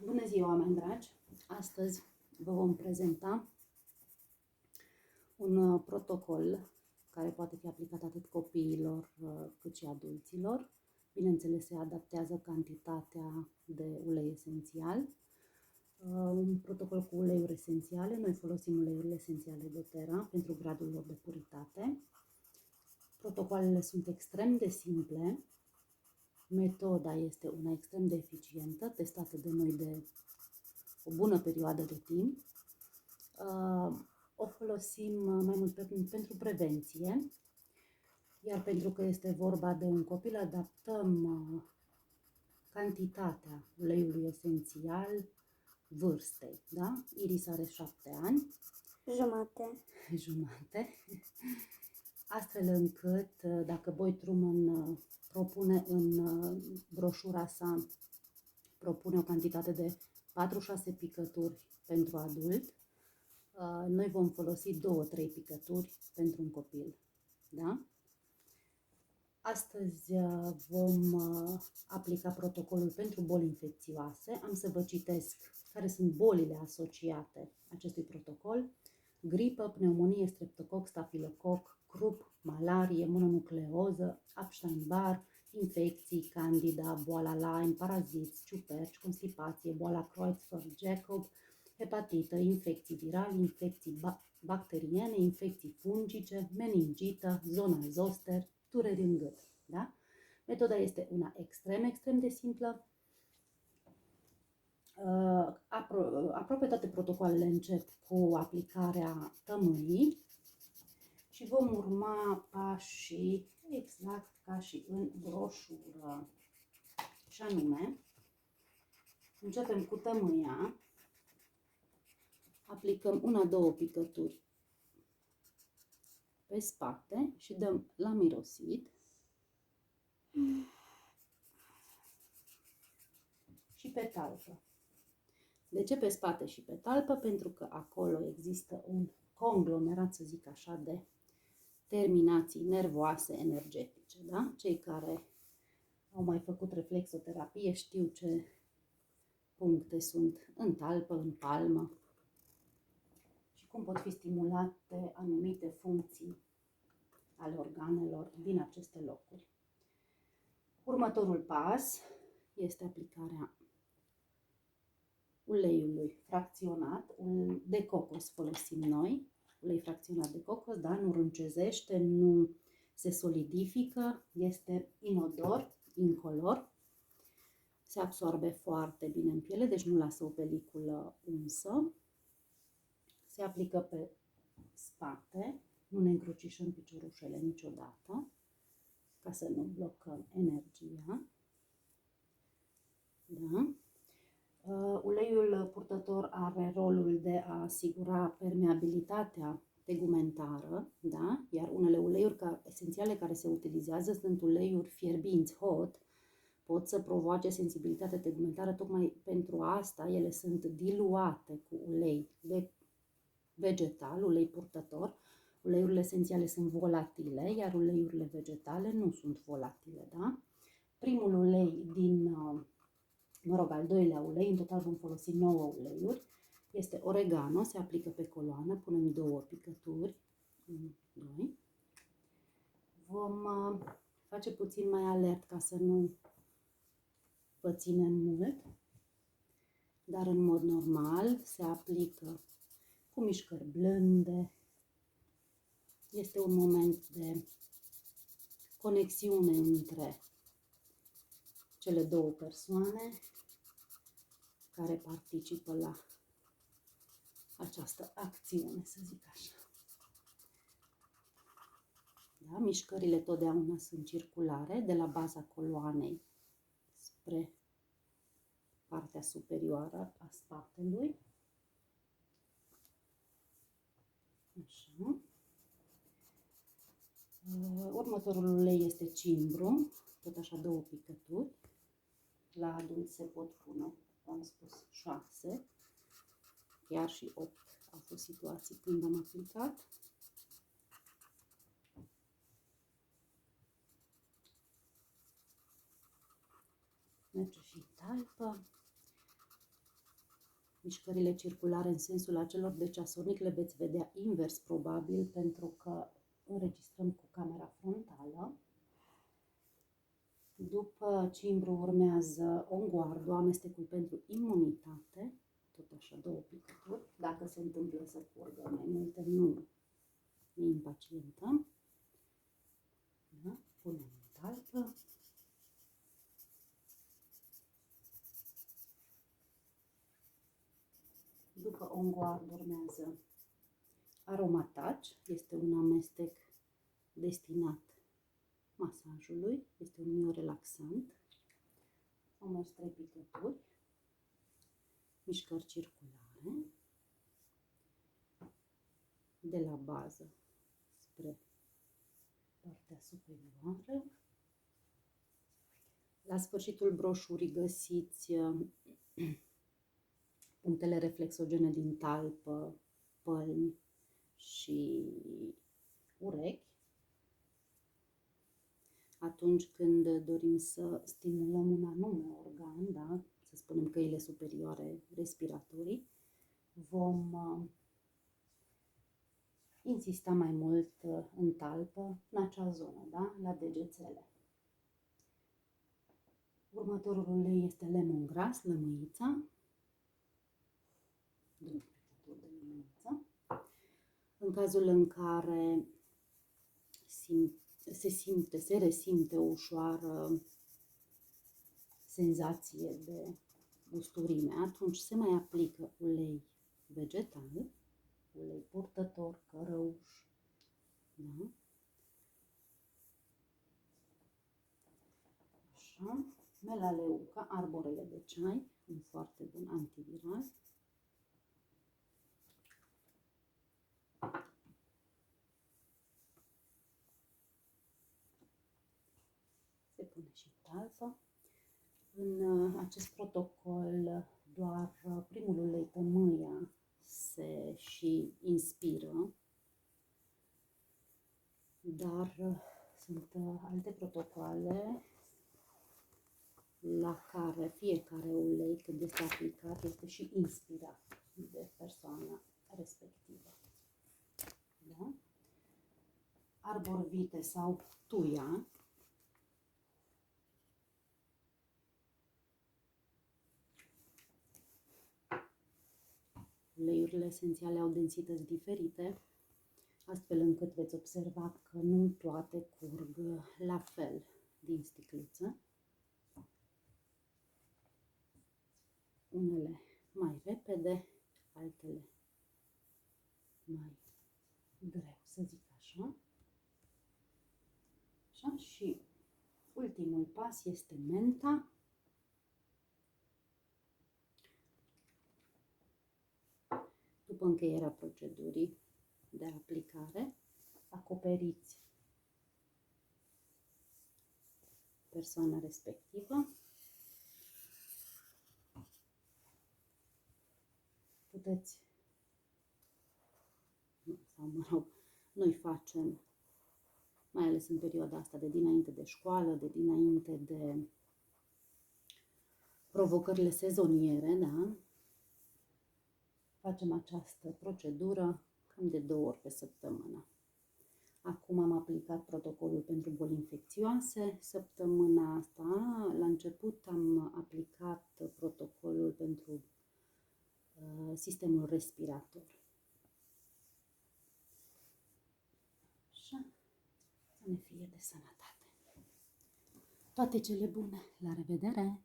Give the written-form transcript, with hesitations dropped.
Bună ziua, oameni dragi! Astăzi vă vom prezenta un protocol care poate fi aplicat atât copiilor cât și adulților. Bineînțeles, se adaptează cantitatea de ulei esențial. Un protocol cu uleiuri esențiale. Noi folosim uleiurile esențiale doTERRA pentru gradul lor de puritate. Protocoalele sunt extrem de simple. Metoda este una extrem de eficientă, testată de noi de o bună perioadă de timp. O folosim mai mult pentru prevenție, iar pentru că este vorba de un copil, adaptăm cantitatea uleiului esențial vârstei. Da? Iris are 7 ani. Jumate. Astfel încât, dacă Boy Truman propune în broșura sa, propune o cantitate de 4-6 picături pentru adult, noi vom folosi 2-3 picături pentru un copil. Da? Astăzi vom aplica protocolul pentru boli infecțioase. Am să vă citesc care sunt bolile asociate acestui protocol: gripă, pneumonie, streptococ, stafilococ, crup, malarie, mononucleoză, Epstein-Barr, infecții, candida, boala Lyme, paraziți, ciuperci, constipație, boala Creutzfeldt-Jakob, hepatită, infecții virale, infecții bacteriene, infecții fungice, meningită, zona zoster, dureri în gât. Da? Metoda este una extrem de simplă. Aproape toate protocoalele încep cu aplicarea tămâiei și vom urma pașii exact ca și în broșură. Și anume, începem cu tămâia, aplicăm 1-2 picături pe spate și dăm la mirosit. Și pe talpă. De ce pe spate și pe talpă? Pentru că acolo există un conglomerat, să zic așa, de terminații nervoase energetice. Da? Cei care au mai făcut reflexoterapie știu ce puncte sunt în talpă, în palmă și cum pot fi stimulate anumite funcții ale organelor din aceste locuri. Următorul pas este aplicarea uleiului fracționat, de cocos folosim noi, ulei fracționat de cocos, da? Nu râncezește, nu se solidifică, este inodor, incolor, se absorbe foarte bine în piele, deci nu lasă o peliculă unsă, se aplică pe spate, nu ne încrucișăm piciorușele niciodată, ca să nu blocăm energia. Da? Uleiul purtător are rolul de a asigura permeabilitatea tegumentară, da? Iar unele uleiuri esențiale care se utilizează sunt uleiuri fierbinți, hot, pot să provoace sensibilitate tegumentară. Tocmai pentru asta ele sunt diluate cu ulei de vegetal, ulei purtător. Uleiurile esențiale sunt volatile, iar uleiurile vegetale nu sunt volatile. Da? Primul ulei al doilea ulei, în total vom folosi 9 uleiuri, este oregano, se aplică pe coloană, punem 2 picături, 2. Vom face puțin mai alert ca să nu păținem mult, dar în mod normal se aplică cu mișcări blânde. Este un moment de conexiune între cele două persoane care participă la această acțiune, să zic așa. Da? Mișcările totdeauna sunt circulare, de la baza coloanei spre partea superioară a spatelui. Așa. Următorul ulei este cimbru, tot așa 2 picături. La adulți se pot pune, am spus, 6, chiar și 8 au fost situații când am aplicat. Merge și în talpă. Mișcările circulare în sensul acelor de ceasonic le veți vedea invers probabil, pentru că înregistrăm cu camera frontală. După cimbru urmează onguardul, amestecul pentru imunitate, tot așa 2 picături. Dacă se întâmplă să curgă mai multe, nu ne impacientăm. Da? Punem în talpă. După onguard urmează Aromatouch, este un amestec destinat masajului, este un miorelaxant. Au mers 3 picături, mișcări circulare, de la bază spre partea superioară. La sfârșitul broșurii găsiți punctele reflexogene din talpă, pălmi și urechi. Atunci când dorim să stimulăm un anume organ, da? Să spunem căile superioare respiratorii, vom insista mai mult în talpă, în acea zonă, da? La degețele. Următorul ulei este lemongrass, lămâița. 2 picături de lămâiță. În cazul în care se resimte o ușoară senzație de gusturime, atunci se mai aplică ulei vegetal, ulei purtător, cărăuș, da? Așa, melaleuca, arborele de ceai, un foarte bun antiviral. Se pune și în talpă. În acest protocol doar primul ulei tămâia se și inspiră, dar sunt alte protocoale la care fiecare ulei, când este aplicat, este și inspirat de persoana respectivă. Da? Arbor vitae sau tuia. Uleiurile esențiale au densități diferite, astfel încât veți observa că nu toate curg la fel din sticluță. Unele mai repede, altele mai greu, să zic așa. Așa, și ultimul pas este menta. După încheierea procedurii de aplicare, acoperiți persoana respectivă. Puteți, sau mă rog, noi facem, mai ales în perioada asta de dinainte de școală, de dinainte de provocările sezoniere, da? Facem această procedură cam de 2 ori pe săptămână. Acum am aplicat protocolul pentru boli infecțioase. Săptămâna asta, la început, am aplicat protocolul pentru sistemul respirator. Așa, să ne fie de sănătate. Toate cele bune! La revedere!